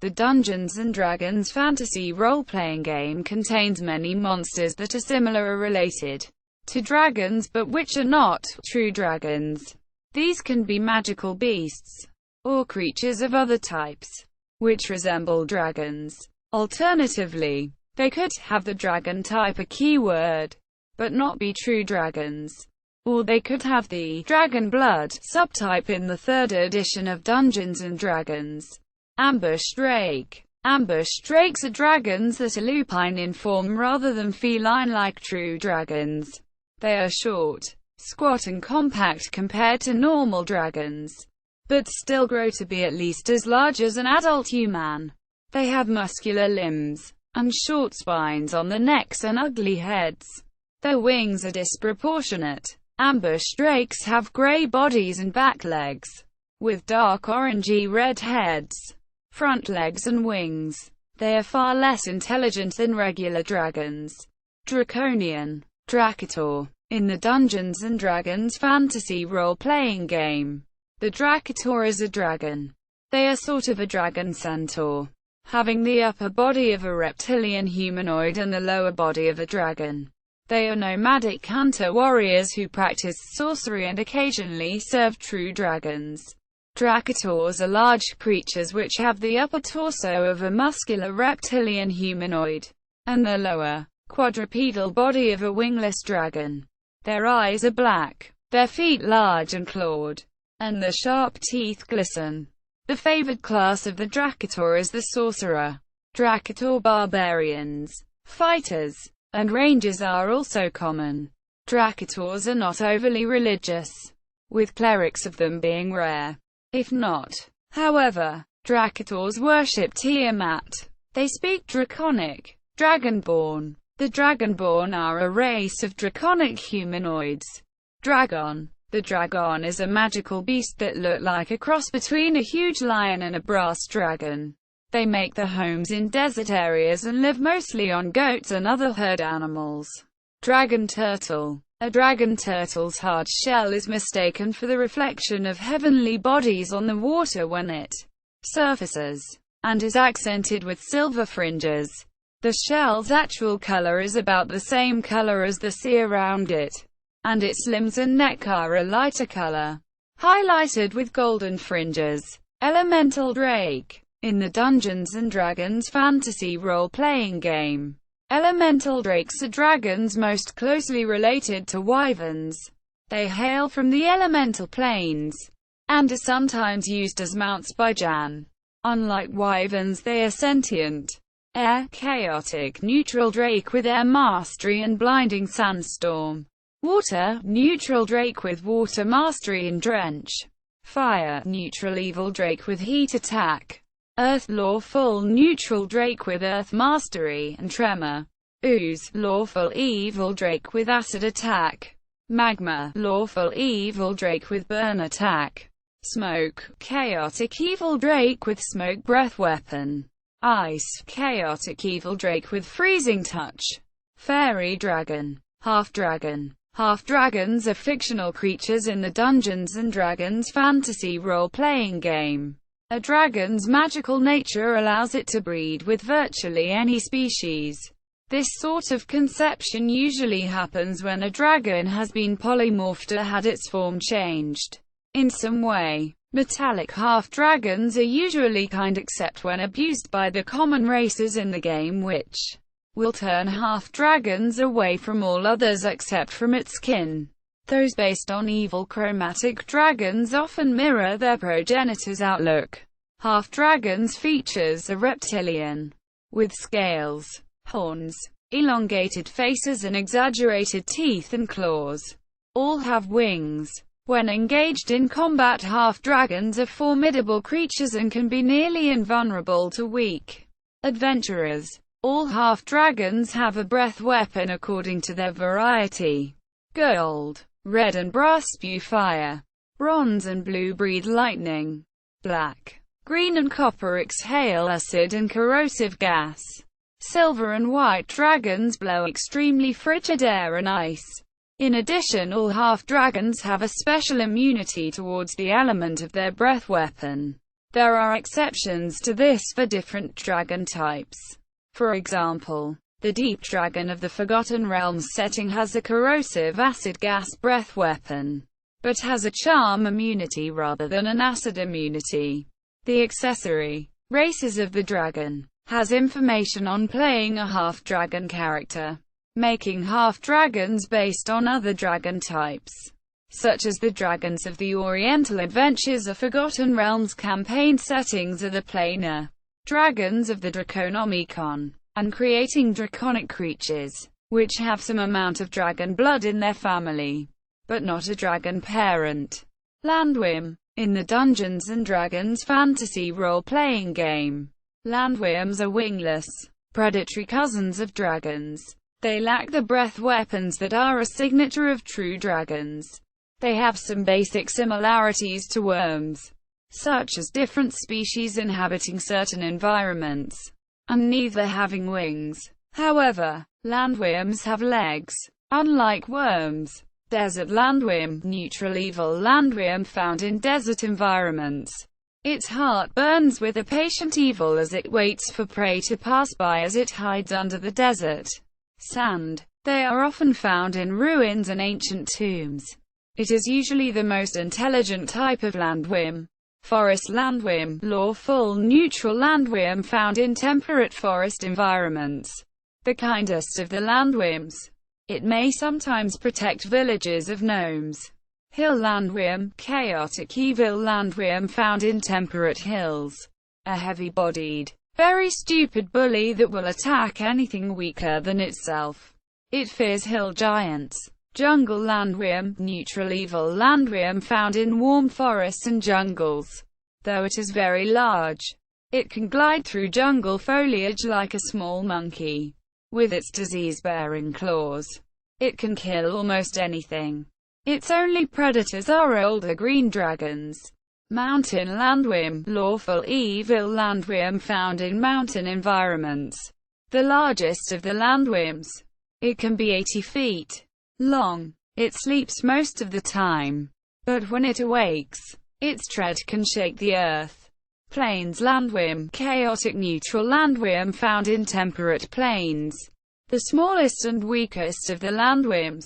The Dungeons & Dragons fantasy role-playing game contains many monsters that are similar or related to dragons but which are not true dragons. These can be magical beasts or creatures of other types which resemble dragons. Alternatively, they could have the dragon type, a keyword, but not be true dragons. Or they could have the dragonblood subtype in the 3rd edition of Dungeons & Dragons. Ambush drake. Ambush drakes are dragons that are lupine in form rather than feline like true dragons. They are short, squat and compact compared to normal dragons, but still grow to be at least as large as an adult human. They have muscular limbs and short spines on their necks and ugly heads. Their wings are disproportionate. Ambush drakes have gray bodies and back legs, with dark orangey red heads, front legs and wings. They are far less intelligent than regular dragons. Draconian. Dracator. In the Dungeons & Dragons fantasy role-playing game, the Dracator is a dragon. They are sort of a dragon centaur, having the upper body of a reptilian humanoid and the lower body of a dragon. They are nomadic hunter warriors who practice sorcery and occasionally serve true dragons. Dracators are large creatures which have the upper torso of a muscular reptilian humanoid, and the lower, quadrupedal body of a wingless dragon. Their eyes are black, their feet large and clawed, and their sharp teeth glisten. The favored class of the Dracator is the sorcerer. Dracator barbarians, fighters, and rangers are also common. Dracators are not overly religious, with clerics of them being rare. If not, however, Dracators worship Tiamat. They speak Draconic. Dragonborn. The Dragonborn are a race of draconic humanoids. Dragon. The dragon is a magical beast that look like a cross between a huge lion and a brass dragon. They make their homes in desert areas and live mostly on goats and other herd animals. Dragon turtle. A dragon turtle's hard shell is mistaken for the reflection of heavenly bodies on the water when it surfaces, and is accented with silver fringes. The shell's actual color is about the same color as the sea around it, and its limbs and neck are a lighter color, highlighted with golden fringes. Elemental drake. In the Dungeons & Dragons fantasy role-playing game, elemental drakes are dragons most closely related to wyverns. They hail from the elemental planes, and are sometimes used as mounts by Jan. Unlike wyverns, they are sentient. Air. Chaotic neutral drake with air mastery and blinding sandstorm. Water. Neutral drake with water mastery and drench. Fire. Neutral evil drake with heat attack. Earth. Lawful neutral drake with earth mastery and tremor. Ooze. Lawful evil drake with acid attack. Magma. Lawful evil drake with burn attack. Smoke. Chaotic evil drake with smoke breath weapon. Ice. Chaotic evil drake with freezing touch. Fairy dragon. Half-dragon. Half-dragons are fictional creatures in the Dungeons & Dragons fantasy role-playing game. A dragon's magical nature allows it to breed with virtually any species. This sort of conception usually happens when a dragon has been polymorphed or had its form changed in some way. Metallic half-dragons are usually kind except when abused by the common races in the game, which will turn half-dragons away from all others except from its kin. Those based on evil chromatic dragons often mirror their progenitors' outlook. Half-dragons' features are reptilian, with scales, horns, elongated faces and exaggerated teeth and claws. All have wings. When engaged in combat, half-dragons are formidable creatures and can be nearly invulnerable to weak adventurers. All half-dragons have a breath weapon according to their variety. Gold, red and brass spew fire. Bronze and blue breathe lightning. Black, green and copper exhale acid and corrosive gas. Silver and white dragons blow extremely frigid air and ice. In addition, all half-dragons have a special immunity towards the element of their breath weapon. There are exceptions to this for different dragon types. For example, the Deep Dragon of the Forgotten Realms setting has a corrosive acid gas breath weapon, but has a charm immunity rather than an acid immunity. The accessory, Races of the Dragon, has information on playing a half-dragon character, making half-dragons based on other dragon types, such as the Dragons of the Oriental Adventures of Forgotten Realms campaign settings are the planar dragons of the Draconomicon, and creating draconic creatures, which have some amount of dragon blood in their family, but not a dragon parent. Landworm. In the Dungeons & Dragons fantasy role-playing game, landworms are wingless, predatory cousins of dragons. They lack the breath weapons that are a signature of true dragons. They have some basic similarities to worms, such as different species inhabiting certain environments, and neither having wings. However, landworms have legs, unlike worms. Desert landworm, neutral evil landworm found in desert environments. Its heart burns with a patient evil as it waits for prey to pass by as it hides under the desert sand. They are often found in ruins and ancient tombs. It is usually the most intelligent type of landworm. Forest landworm, lawful neutral landworm found in temperate forest environments. The kindest of the landworms. It may sometimes protect villages of gnomes. Hill landworm, chaotic evil landworm found in temperate hills. A heavy-bodied, very stupid bully that will attack anything weaker than itself. It fears hill giants. Jungle landworm, neutral evil landworm found in warm forests and jungles. Though it is very large, it can glide through jungle foliage like a small monkey. With its disease-bearing claws, it can kill almost anything. Its only predators are older green dragons. Mountain landworm, lawful evil landworm found in mountain environments. The largest of the landworms. It can be 80 feet long. It sleeps most of the time, but when it awakes, its tread can shake the earth. Plains landworm, chaotic neutral landworm found in temperate plains. The smallest and weakest of the landworms.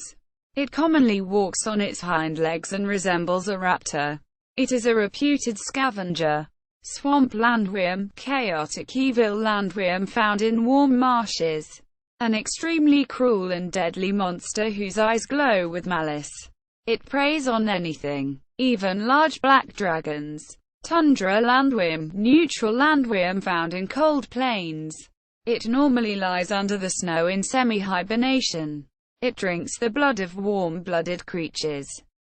It commonly walks on its hind legs and resembles a raptor. It is a reputed scavenger. Swamp landworm, chaotic evil landworm found in warm marshes. An extremely cruel and deadly monster whose eyes glow with malice. It preys on anything, even large black dragons. Tundra landworm, neutral landworm found in cold plains. It normally lies under the snow in semi-hibernation. It drinks the blood of warm-blooded creatures.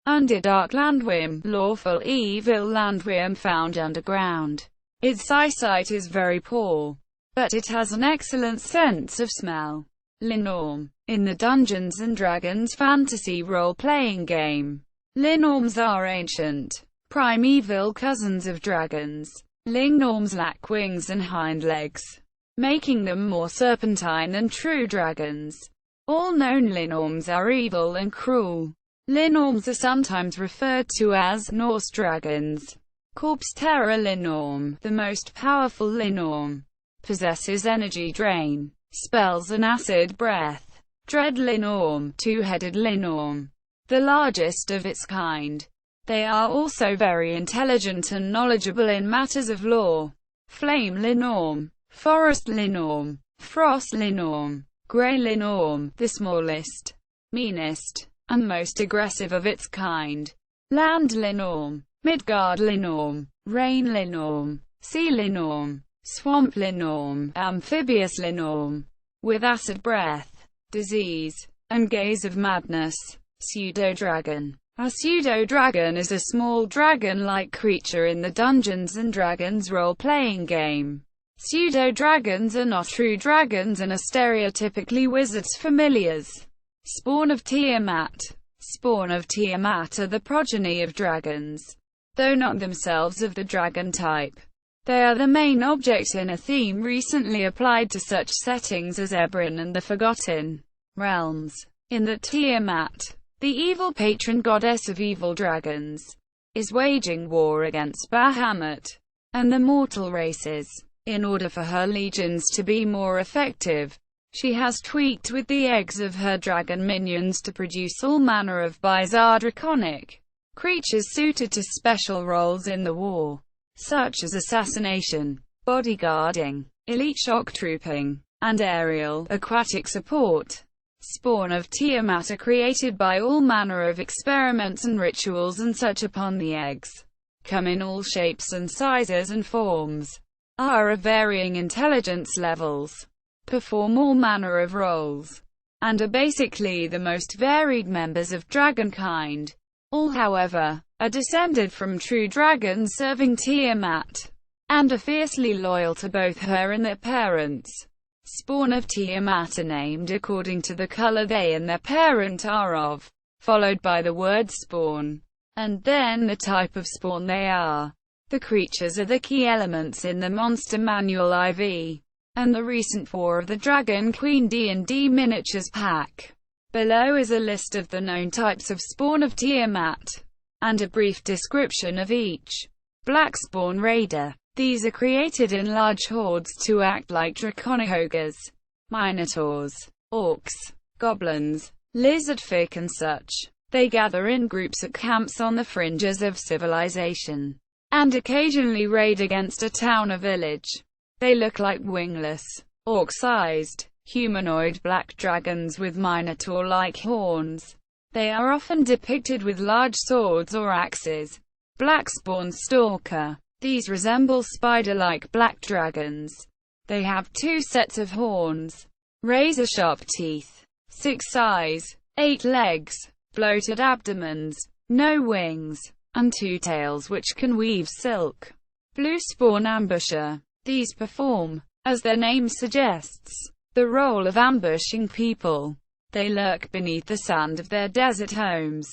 Underdark landworm, lawful evil landworm found underground. Its eyesight is very poor, but it has an excellent sense of smell. Linorm. In the Dungeons & Dragons fantasy role-playing game, linorms are ancient, primeval cousins of dragons. Linorms lack wings and hind legs, making them more serpentine than true dragons. All known linorms are evil and cruel. Linorms are sometimes referred to as Norse dragons. Corpse Terror linorm, the most powerful linorm, possesses energy drain, spells and acid breath. Dread linorm, two-headed linorm, the largest of its kind. They are also very intelligent and knowledgeable in matters of lore. Flame linorm, forest linorm, frost linorm, grey linorm, the smallest, meanest, and most aggressive of its kind. Land linorm, Midgard linorm, rain linorm, sea linorm, swamp linorm, amphibious linorm, with acid breath, disease, and gaze of madness. Pseudo-dragon. A pseudo-dragon is a small dragon-like creature in the Dungeons & Dragons role-playing game. Pseudo-dragons are not true dragons and are stereotypically wizards' familiars. Spawn of Tiamat. Spawn of Tiamat are the progeny of dragons, though not themselves of the dragon type. They are the main object in a theme recently applied to such settings as Eberron and the Forgotten Realms. In the Tiamat, the evil patron goddess of evil dragons, is waging war against Bahamut, and the mortal races. In order for her legions to be more effective, she has tweaked with the eggs of her dragon minions to produce all manner of bizarre draconic creatures suited to special roles in the war, such as assassination, bodyguarding, elite shock trooping, and aerial, aquatic support. Spawn of Tiamat are created by all manner of experiments and rituals, and such upon the eggs come in all shapes and sizes and forms, are of varying intelligence levels, perform all manner of roles, and are basically the most varied members of dragonkind. All, however, are descended from true dragons serving Tiamat, and are fiercely loyal to both her and their parents. Spawn of Tiamat are named according to the color they and their parent are of, followed by the word spawn, and then the type of spawn they are. The creatures are the key elements in the Monster Manual IV, and the recent War of the Dragon Queen D&D Miniatures Pack. Below is a list of the known types of Spawn of Tiamat, and a brief description of each. Black Spawn Raider. These are created in large hordes to act like draconic ogres, minotaurs, orcs, goblins, lizardfolk and such. They gather in groups at camps on the fringes of civilization, and occasionally raid against a town or village. They look like wingless, orc-sized, humanoid black dragons with minotaur-like horns. They are often depicted with large swords or axes. Black Spawn Stalker. These resemble spider-like black dragons. They have 2 sets of horns, razor-sharp teeth, 6 eyes, 8 legs, bloated abdomens, no wings, and 2 tails which can weave silk. Blue Spawn Ambusher. These perform, as their name suggests, the role of ambushing people. They lurk beneath the sand of their desert homes,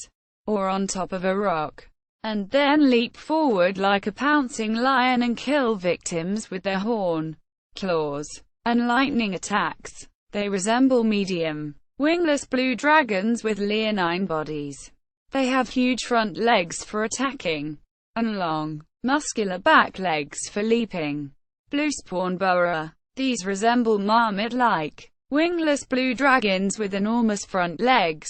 or on top of a rock, and then leap forward like a pouncing lion and kill victims with their horn, claws, and lightning attacks. They resemble medium, wingless blue dragons with leonine bodies. They have huge front legs for attacking, and long, muscular back legs for leaping. Blue Spawn Burrower. These resemble marmot-like, wingless blue dragons with enormous front legs,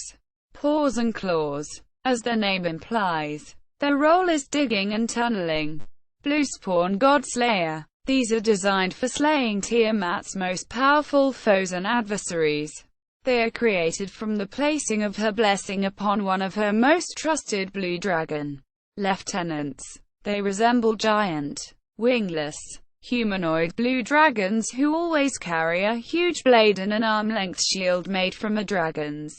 paws and claws. As their name implies, their role is digging and tunneling. Blue Spawn Godslayer. These are designed for slaying Tiamat's most powerful foes and adversaries. They are created from the placing of her blessing upon one of her most trusted blue dragon lieutenants. They resemble giant, wingless, humanoid blue dragons who always carry a huge blade and an arm-length shield made from a dragon's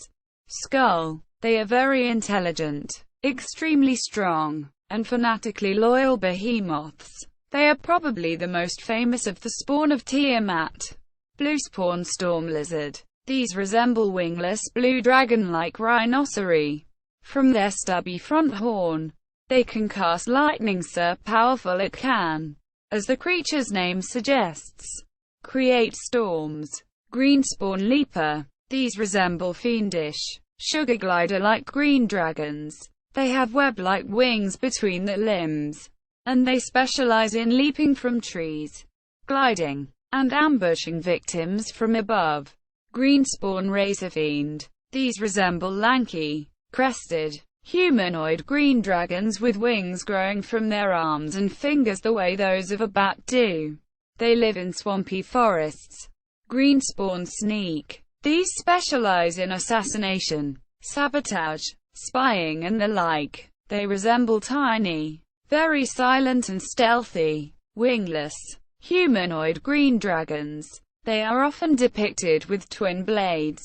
skull. They are very intelligent, extremely strong, and fanatically loyal behemoths. They are probably the most famous of the Spawn of Tiamat. Blue Spawn Storm Lizard. These resemble wingless blue dragon-like rhinoceri. From their stubby front horn, they can cast lightning so powerful it can, as the creature's name suggests, create storms. Green Spawn Leaper. These resemble fiendish, sugar glider-like green dragons. They have web-like wings between the limbs, and they specialize in leaping from trees, gliding, and ambushing victims from above. Green Spawn Razor Fiend. These resemble lanky, crested, humanoid green dragons with wings growing from their arms and fingers the way those of a bat do. They live in swampy forests. Green Spawn Sneak. These specialize in assassination, sabotage, spying and the like. They resemble tiny, very silent and stealthy, wingless, humanoid green dragons. They are often depicted with twin blades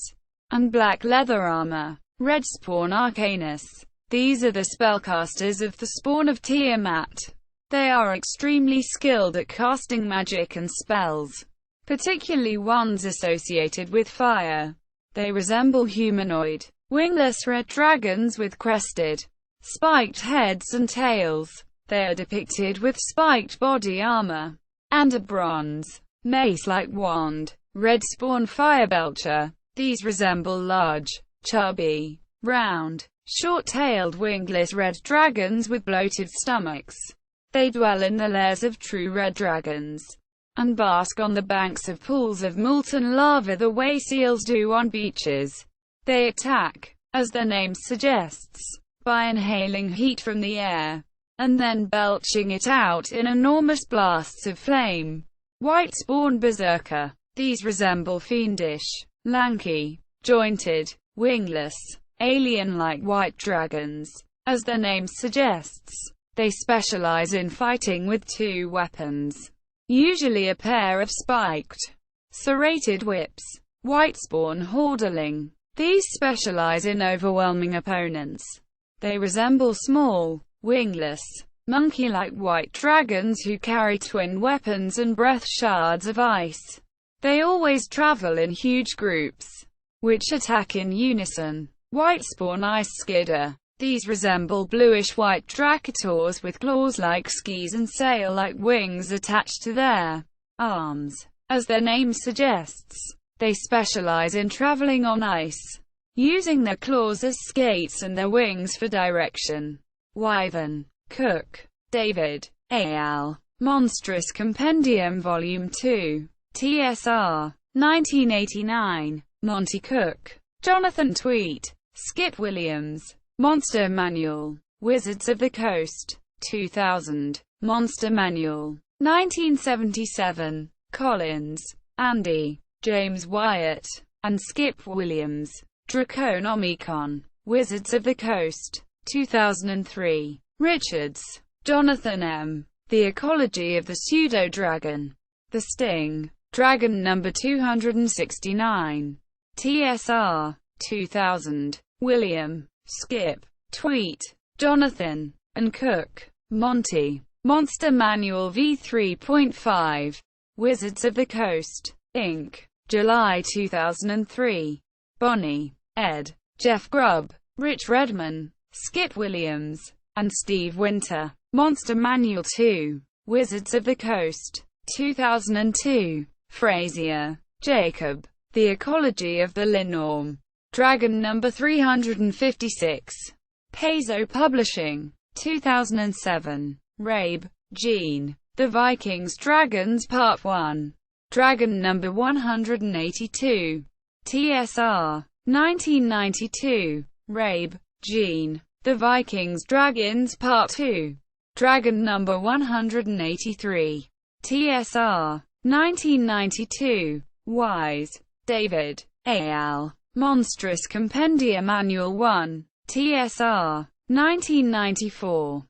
and black leather armor. Red Spawn Arcanus. These are the spellcasters of the Spawn of Tiamat. They are extremely skilled at casting magic and spells, particularly ones associated with fire. They resemble humanoid, wingless red dragons with crested, spiked heads and tails. They are depicted with spiked body armor and a bronze, mace-like wand. Red Spawn Firebelcher. These resemble large, chubby, round, short-tailed wingless red dragons with bloated stomachs. They dwell in the lairs of true red dragons, and bask on the banks of pools of molten lava the way seals do on beaches. They attack, as their name suggests, by inhaling heat from the air, and then belching it out in enormous blasts of flame. White spawn berserker. These resemble fiendish, lanky, jointed, wingless, alien-like white dragons. As their name suggests, they specialize in fighting with two weapons, usually a pair of spiked, serrated whips. White spawn horderling. These specialize in overwhelming opponents. They resemble small, wingless, monkey-like white dragons who carry twin weapons and breath shards of ice. They always travel in huge groups, which attack in unison. White spawn ice skidder. These resemble bluish-white dracators with claws-like skis and sail-like wings attached to their arms. As their name suggests, they specialize in traveling on ice, using their claws as skates and their wings for direction. Wyvern. Cook. David. A.L. Monstrous Compendium Volume 2. TSR. 1989. Monty Cook. Jonathan Tweet. Skip Williams. Monster Manual. Wizards of the Coast. 2000. Monster Manual. 1977. Collins. Andy. James Wyatt. And Skip Williams. Draconomicon. Wizards of the Coast. 2003. Richards. Jonathan M. The Ecology of the Pseudo-Dragon. The Sting. Dragon number 269. TSR. 2000. William. Skip. Tweet. Jonathan. And Cook. Monty. Monster Manual v3.5. Wizards of the Coast, Inc. July 2003. Bonnie. Ed. Jeff Grubb. Rich Redman. Skip Williams. And Steve Winter. Monster Manual 2. Wizards of the Coast. 2002. Frazier. Jacob. The Ecology of the Linorm. Dragon number 356. Paizo Publishing. 2007. Rabe. Jean. The Vikings Dragons Part 1. Dragon number 182. TSR. 1992. Rabe. Jean. The Vikings Dragons Part 2. Dragon number 183. TSR. 1992. Wise. David. A.L. Monstrous Compendium Manual 1. TSR. 1994.